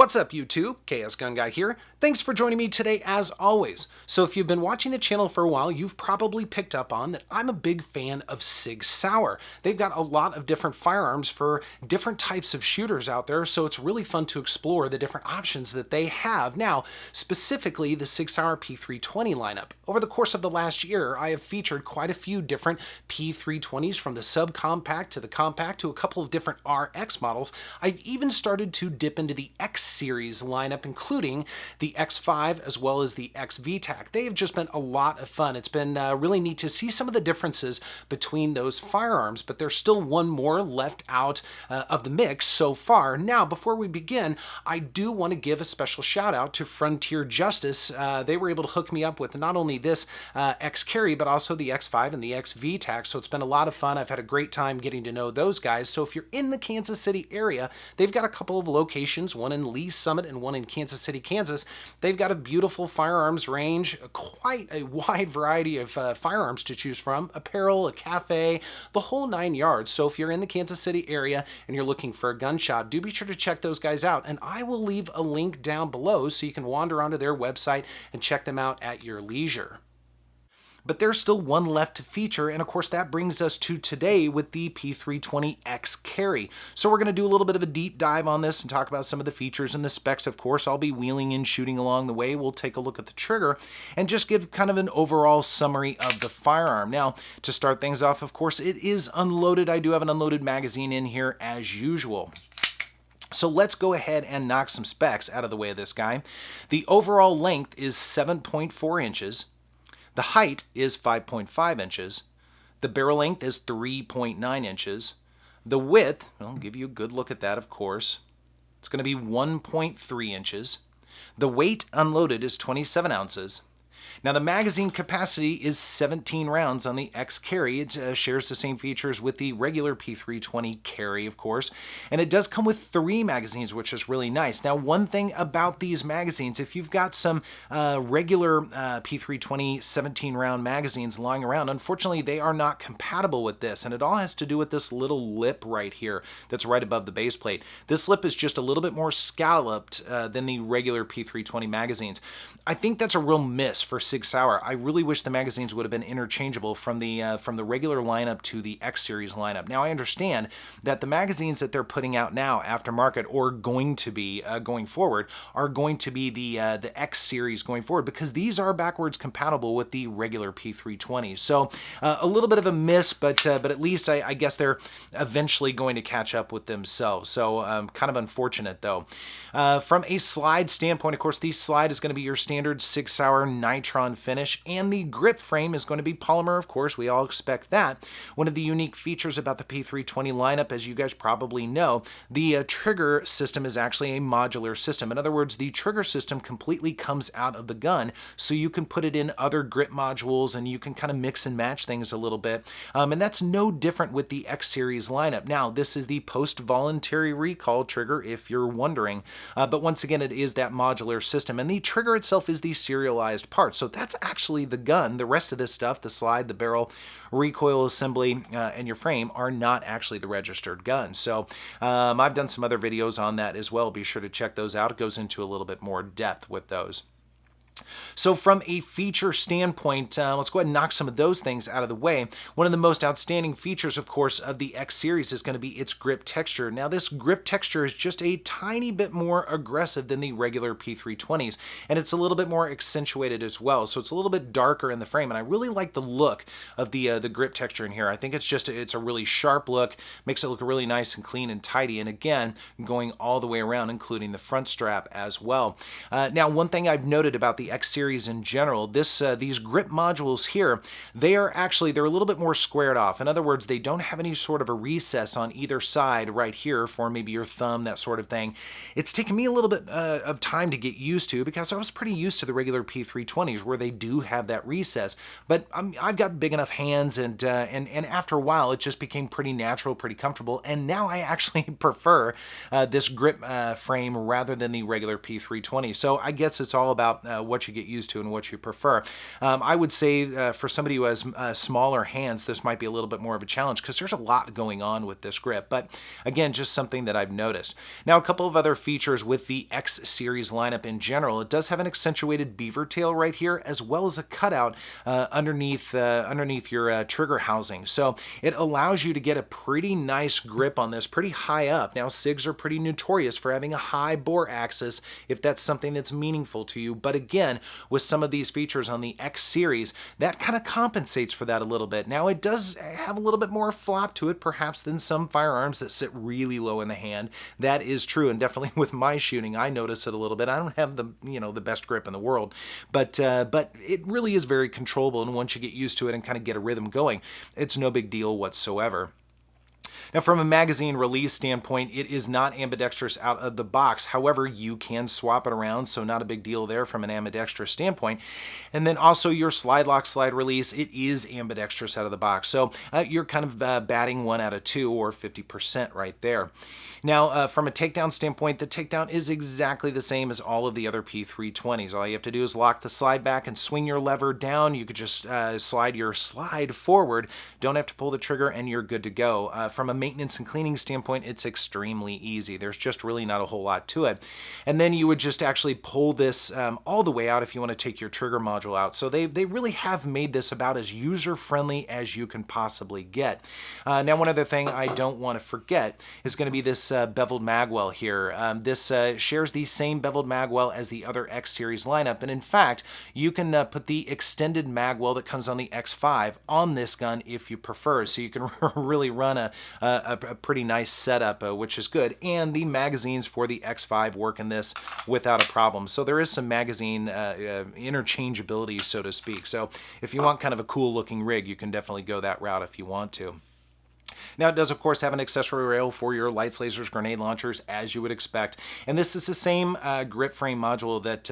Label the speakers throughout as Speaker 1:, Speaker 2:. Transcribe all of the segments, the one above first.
Speaker 1: What's up YouTube? KS Gun Guy here. Thanks for joining me today as always. So if you've been watching the channel for a while, you've probably picked up on that I'm a big fan of Sig Sauer. They've got a lot of different firearms for different types of shooters out there, so it's really fun to explore the different options that they have. Now, specifically the Sig Sauer P320 lineup. Over the course of the last year, I have featured quite a few different P320s from the subcompact to the compact to a couple of different RX models. I've even started to dip into the X series lineup, including the X5 as well as the X VTAC. They have just been a lot of fun. It's been really neat to see some of the differences between those firearms, but there's still one more left out of the mix so far. Now, before we begin, I do want to give a special shout out to Frontier Justice. They were able to hook me up with not only this X Carry, but also the X5 and the X VTAC, so it's been a lot of fun. I've had a great time getting to know those guys. So if you're in the Kansas City area, they've got a couple of locations, one in Lee Summit and one in Kansas City, Kansas. They've got a beautiful firearms range, quite a wide variety of firearms to choose from, apparel, a cafe, the whole 9 yards. So if you're in the Kansas City area and you're looking for a gun shop, do be sure to check those guys out. And I will leave a link down below so you can wander onto their website and check them out at your leisure. But there's still one left to feature, and of course that brings us to today with the P320X Carry. So we're going to do a little bit of a deep dive on this and talk about some of the features and the specs. Of course, I'll be wheeling and shooting along the way. We'll take a look at the trigger and just give kind of an overall summary of the firearm. Now, to start things off, of course, it is unloaded. I do have an unloaded magazine in here as usual. So let's go ahead and knock some specs out of the way of this guy. The overall length is 7.4 inches. The height is 5.5 inches. The barrel length is 3.9 inches. The width, I'll give you a good look at that, of course. It's going to be 1.3 inches. The weight unloaded is 27 ounces. Now, the magazine capacity is 17 rounds on the X Carry. It shares the same features with the regular P320 Carry, of course, and it does come with 3 magazines, which is really nice. Now, one thing about these magazines, if you've got some regular P320 17-round magazines lying around, unfortunately, they are not compatible with this, and it all has to do with this little lip right here that's right above the base plate. This lip is just a little bit more scalloped than the regular P320 magazines. I think that's a real miss for Sig Sauer. I really wish the magazines would have been interchangeable from the regular lineup to the X series lineup. Now, I understand that the magazines that they're putting out now, aftermarket, or going to be going forward, are going to be the X series going forward, because these are backwards compatible with the regular P320. So a little bit of a miss, but at least I guess they're eventually going to catch up with themselves. So kind of unfortunate though. From a slide standpoint, of course, the slide is going to be your standard Sig Sauer nitron finish, and the grip frame is going to be polymer. Of course, we all expect that. One of the unique features about the P320 lineup, as you guys probably know, the trigger system is actually a modular system. In other words, the trigger system completely comes out of the gun, so you can put it in other grip modules and you can kind of mix and match things a little bit. And that's no different with the X series lineup. Now, this is the post-voluntary recall trigger, if you're wondering. But once again, it is that modular system, and the trigger itself is the serialized part. So that's actually the gun. The rest of this stuff, the slide, the barrel, recoil assembly, and your frame, are not actually the registered gun. So I've done some other videos on that as well. Be sure to check those out. It goes into a little bit more depth with those. So from a feature standpoint, let's go ahead and knock some of those things out of the way. One of the most outstanding features, of course, of the X series is going to be its grip texture. Now, this grip texture is just a tiny bit more aggressive than the regular P320s, and it's a little bit more accentuated as well. So it's a little bit darker in the frame, and I really like the look of the grip texture in here. I think it's a really sharp look, makes it look really nice and clean and tidy, and again, going all the way around, including the front strap as well. Now, one thing I've noted about the X series in general, these grip modules here, they're a little bit more squared off. In other words, they don't have any sort of a recess on either side right here for maybe your thumb, that sort of thing. It's taken me a little bit of time to get used to, because I was pretty used to the regular P320s where they do have that recess. But I've got big enough hands, and after a while, it just became pretty natural, pretty comfortable. And now I actually prefer this grip frame rather than the regular P320. So I guess it's all about what you get used to and what you prefer. I would say for somebody who has smaller hands, this might be a little bit more of a challenge because there's a lot going on with this grip. But again, just something that I've noticed. Now, a couple of other features with the X series lineup in general. It does have an accentuated beaver tail right here, as well as a cutout underneath your trigger housing. So it allows you to get a pretty nice grip on this, pretty high up. Now, SIGs are pretty notorious for having a high bore axis if that's something that's meaningful to you. But again, with some of these features on the X series, that kind of compensates for that a little bit. Now, it does have a little bit more flop to it, perhaps, than some firearms that sit really low in the hand. That is true, and definitely with my shooting, I notice it a little bit. I don't have the best grip in the world, but it really is very controllable, and once you get used to it and kind of get a rhythm going, it's no big deal whatsoever. Now, from a magazine release standpoint, it is not ambidextrous out of the box. However, you can swap it around, so not a big deal there from an ambidextrous standpoint. And then also your slide lock slide release, it is ambidextrous out of the box. So you're kind of batting 1 out of 2 or 50% right there. Now, from a takedown standpoint, the takedown is exactly the same as all of the other P320s. All you have to do is lock the slide back and swing your lever down. You could just slide your slide forward. Don't have to pull the trigger, and you're good to go. From a maintenance and cleaning standpoint, it's extremely easy. There's just really not a whole lot to it. And then you would just actually pull this all the way out if you want to take your trigger module out. So they really have made this about as user-friendly as you can possibly get. Now, one other thing I don't want to forget is going to be this beveled magwell here. This shares the same beveled magwell as the other X series lineup, and in fact, you can put the extended magwell that comes on the X5 on this gun if you prefer, so you can really run a pretty nice setup, which is good, and the magazines for the X5 work in this without a problem. So there is some magazine interchangeability, so to speak. So if you want kind of a cool looking rig, you can definitely go that route if you want to. Now, it does, of course, have an accessory rail for your lights, lasers, grenade launchers, as you would expect. And this is the same grip frame module that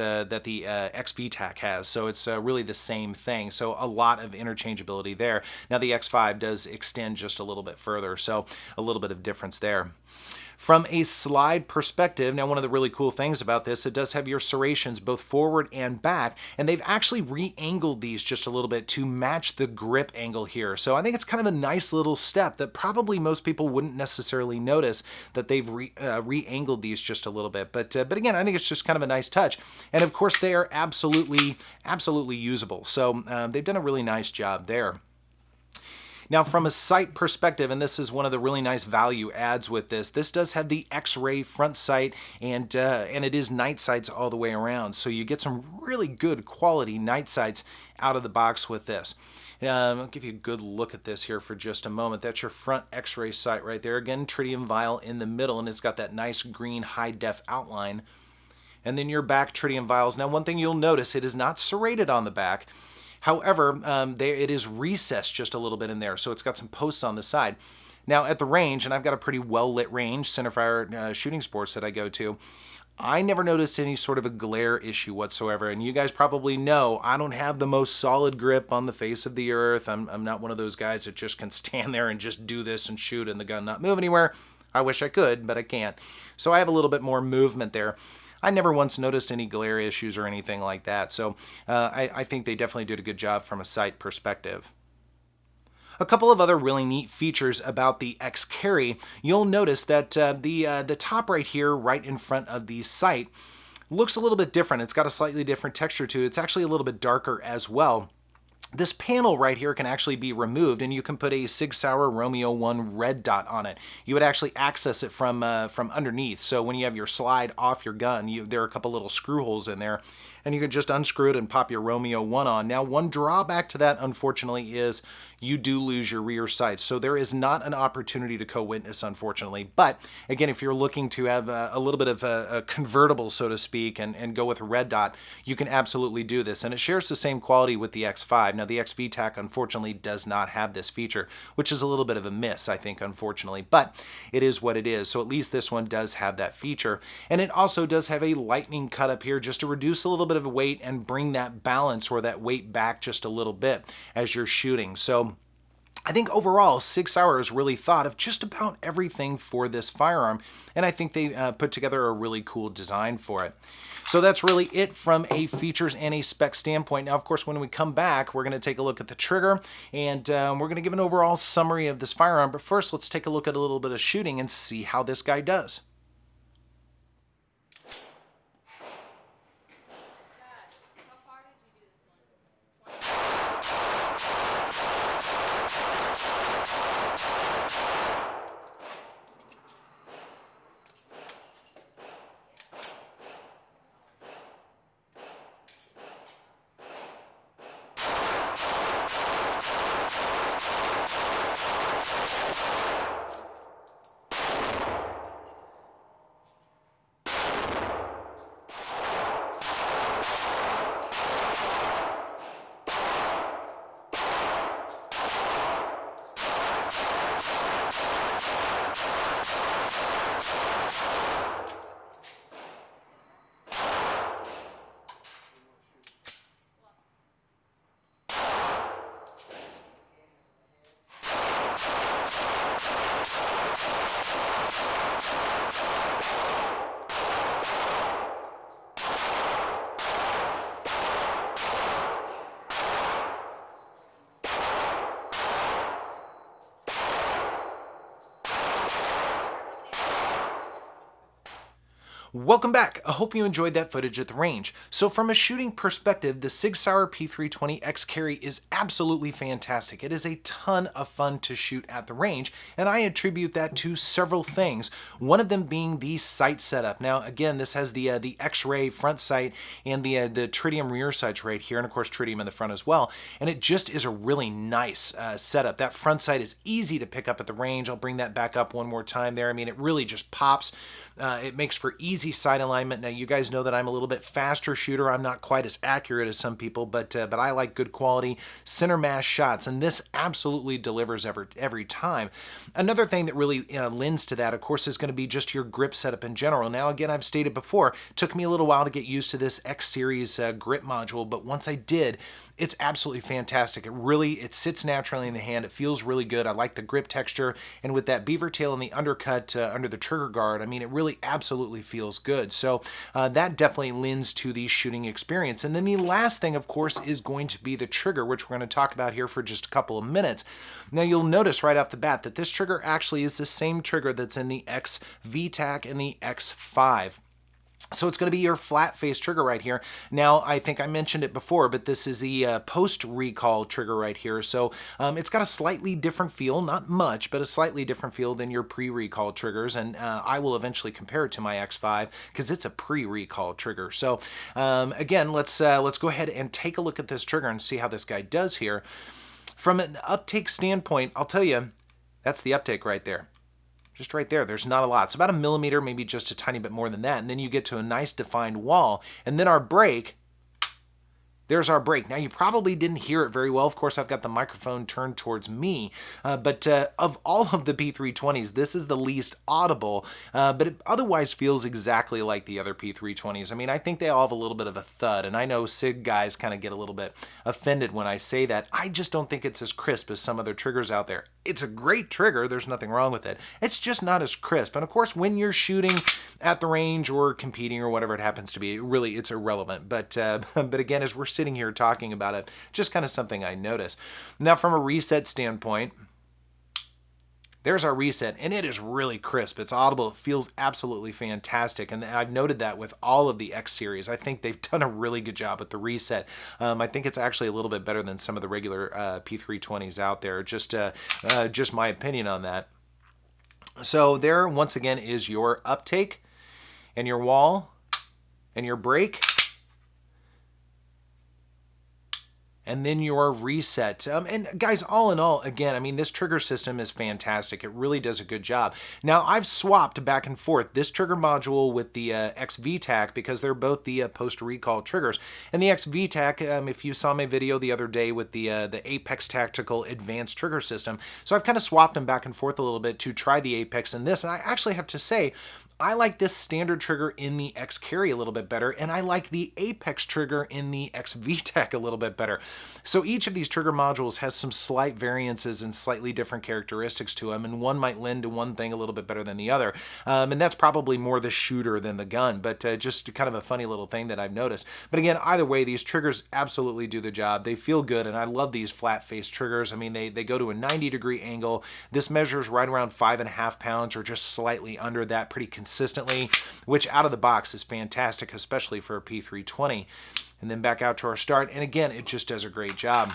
Speaker 1: the XVTAC has, so it's really the same thing. So a lot of interchangeability there. Now, the X5 does extend just a little bit further, so a little bit of difference there. From a slide perspective, now one of the really cool things about this, it does have your serrations both forward and back, and they've actually re-angled these just a little bit to match the grip angle here. So I think it's kind of a nice little step that probably most people wouldn't necessarily notice, that they've re-angled these just a little bit. But again, I think it's just kind of a nice touch. And of course, they are absolutely usable. So they've done a really nice job there. Now, from a sight perspective, and this is one of the really nice value adds with this, this does have the X-ray front sight, and it is night sights all the way around. So you get some really good quality night sights out of the box with this. I'll give you a good look at this here for just a moment. That's your front X-ray sight right there. Again, tritium vial in the middle, and it's got that nice green high-def outline. And then your back tritium vials. Now, one thing you'll notice, it is not serrated on the back. However, it is recessed just a little bit in there, so it's got some posts on the side. Now, at the range, and I've got a pretty well-lit range, centerfire shooting sports that I go to, I never noticed any sort of a glare issue whatsoever. And you guys probably know I don't have the most solid grip on the face of the earth. I'm not one of those guys that just can stand there and just do this and shoot and the gun not move anywhere. I wish I could, but I can't. So I have a little bit more movement there. I never once noticed any glare issues or anything like that, so I think they definitely did a good job from a sight perspective. A couple of other really neat features about the X-Carry, you'll notice that the top right here, right in front of the sight, looks a little bit different. It's got a slightly different texture to it. It's actually a little bit darker as well. This panel right here can actually be removed, and you can put a Sig Sauer Romeo 1 red dot on it. You would actually access it from underneath. So when you have your slide off your gun, there are a couple little screw holes in there, and you can just unscrew it and pop your Romeo 1 on. Now, one drawback to that, unfortunately, is you do lose your rear sights. So there is not an opportunity to co-witness, unfortunately. But again, if you're looking to have a little bit of a convertible, so to speak, and go with a red dot, you can absolutely do this. And it shares the same quality with the X5. Now, the XVTAC, unfortunately, does not have this feature, which is a little bit of a miss, I think, unfortunately. But it is what it is. So at least this one does have that feature. And it also does have a lightning cut up here just to reduce a little bit of weight and bring that balance or that weight back just a little bit as you're shooting. So I think overall, Sig Sauer has really thought of just about everything for this firearm, and I think they put together a really cool design for it. So that's really it from a features and a spec standpoint. Now, of course, when we come back, we're going to take a look at the trigger, and we're going to give an overall summary of this firearm. But first, let's take a look at a little bit of shooting and see how this guy does. Welcome back. I hope you enjoyed that footage at the range. So from a shooting perspective, the Sig Sauer P320 X Carry is absolutely fantastic. It is a ton of fun to shoot at the range, and I attribute that to several things. One of them being the sight setup. Now, again, this has the X-ray front sight and the tritium rear sights right here, and of course tritium in the front as well. And it just is a really nice setup. That front sight is easy to pick up at the range. I'll bring that back up one more time there. I mean, it really just pops. It makes for easy sight alignment. Now, you guys know that I'm a little bit faster shooter. I'm not quite as accurate as some people, but I like good quality center mass shots, and this absolutely delivers every time. Another thing that really lends to that, of course, is going to be just your grip setup in general. Now, again, I've stated before, it took me a little while to get used to this X Series grip module, but once I did, it's absolutely fantastic. It sits naturally in the hand. It feels really good. I like the grip texture, and with that beaver tail and the undercut under the trigger guard, I mean, it really absolutely feels good. So that definitely lends to the shooting experience. And then the last thing, of course, is going to be the trigger, which we're going to talk about here for just a couple of minutes. Now, you'll notice right off the bat that this trigger actually is the same trigger that's in the X VTAC and the X5. So it's going to be your flat face trigger right here. Now, I think I mentioned it before, but this is the post-recall trigger right here. So it's got a slightly different feel, not much, but a slightly different feel than your pre-recall triggers. And I will eventually compare it to my X5 because it's a pre-recall trigger. So again, let's go ahead and take a look at this trigger and see how this guy does here. From an uptake standpoint, I'll tell you, that's the uptake right there. Just right there, there's not a lot. It's about 1 millimeter, maybe just a tiny bit more than that. And then you get to a nice defined wall. And then our break, there's our break. Now, you probably didn't hear it very well. Of course, I've got the microphone turned towards me. But of all of the P320s, this is the least audible. But it otherwise feels exactly like the other P320s. I mean, I think they all have a little bit of a thud. And I know SIG guys kind of get a little bit offended when I say that. I just don't think it's as crisp as some other triggers out there. It's a great trigger. There's nothing wrong with it. It's just not as crisp. And of course, when you're shooting at the range or competing or whatever it happens to be, really, it's irrelevant. But again, as we're sitting here talking about it, just kind of something I noticed. Now, from a reset standpoint, there's our reset, and it is really crisp. It's audible. It feels absolutely fantastic, and I've noted that with all of the X series. I think they've done a really good job with the reset. I think it's actually a little bit better than some of the regular P320s out there. Just my opinion on that. So there, once again, is your uptake and your wall and your break. And then your reset. And guys, all in all, again, I mean, this trigger system is fantastic. It really does a good job. Now, I've swapped back and forth this trigger module with the X VTAC because they're both the post-recall triggers. And the X VTAC, if you saw my video the other day with the Apex Tactical Advanced Trigger System, so I've kind of swapped them back and forth a little bit to try the Apex and this. And I actually have to say, I like this standard trigger in the X Carry a little bit better, and I like the Apex trigger in the X VTEC a little bit better. So each of these trigger modules has some slight variances and slightly different characteristics to them, and one might lend to one thing a little bit better than the other. And that's probably more the shooter than the gun, but just kind of a funny little thing that I've noticed. But again, either way, these triggers absolutely do the job. They feel good, and I love these flat face triggers. I mean, they go to a 90-degree angle. This measures right around 5.5 pounds or just slightly under that pretty consistently, which out of the box is fantastic, especially for a P320. And then back out to our start, and again, it just does a great job.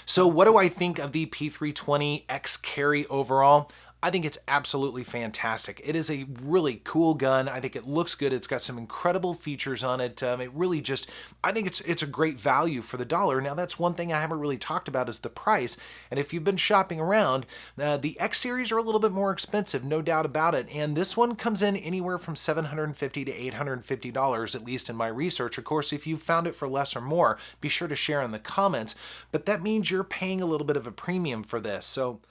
Speaker 1: So what do I think of the P320 X Carry overall? I think it's absolutely fantastic. It is a really cool gun. I think it looks good. It's got some incredible features on it. It really just, I think it's a great value for the dollar. Now, that's one thing I haven't really talked about is the price. And if you've been shopping around, the X series are a little bit more expensive, no doubt about it. And this one comes in anywhere from $750 to $850, at least in my research. Of course, if you've found it for less or more, be sure to share in the comments. But that means you're paying a little bit of a premium for this. So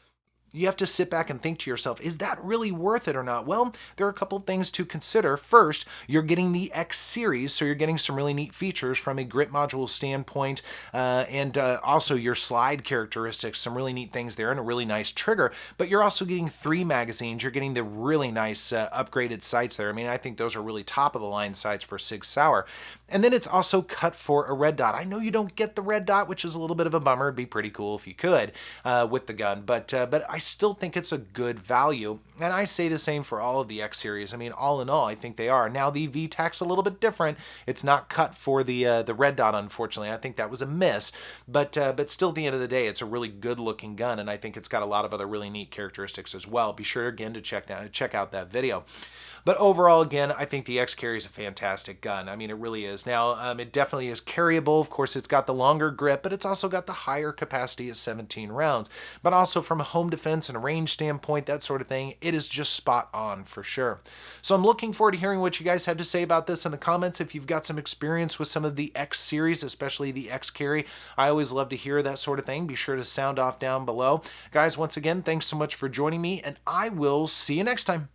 Speaker 1: you have to sit back and think to yourself, is that really worth it or not? Well, there are a couple of things to consider. First, you're getting the X series, so you're getting some really neat features from a grip module standpoint, and also your slide characteristics, some really neat things there, and a really nice trigger. But you're also getting 3 magazines. You're getting the really nice upgraded sights there. I mean, I think those are really top of the line sights for Sig Sauer. And then it's also cut for a red dot. I know you don't get the red dot, which is a little bit of a bummer. It'd be pretty cool if you could with the gun, but I still think it's a good value. And I say the same for all of the X series. I mean, all in all, I think they are. Now the VTAC's a little bit different. It's not cut for the red dot, unfortunately. I think that was a miss, but still, at the end of the day, it's a really good looking gun, and I think it's got a lot of other really neat characteristics as well. Be sure again to check out that video. But overall, again, I think the X Carry is a fantastic gun. I mean, it really is. Now, it definitely is carryable. Of course, it's got the longer grip, but it's also got the higher capacity of 17 rounds. But also from a home defense and a range standpoint, that sort of thing, it is just spot on for sure. So I'm looking forward to hearing what you guys have to say about this in the comments. If you've got some experience with some of the X series, especially the X Carry, I always love to hear that sort of thing. Be sure to sound off down below. Guys, once again, thanks so much for joining me, and I will see you next time.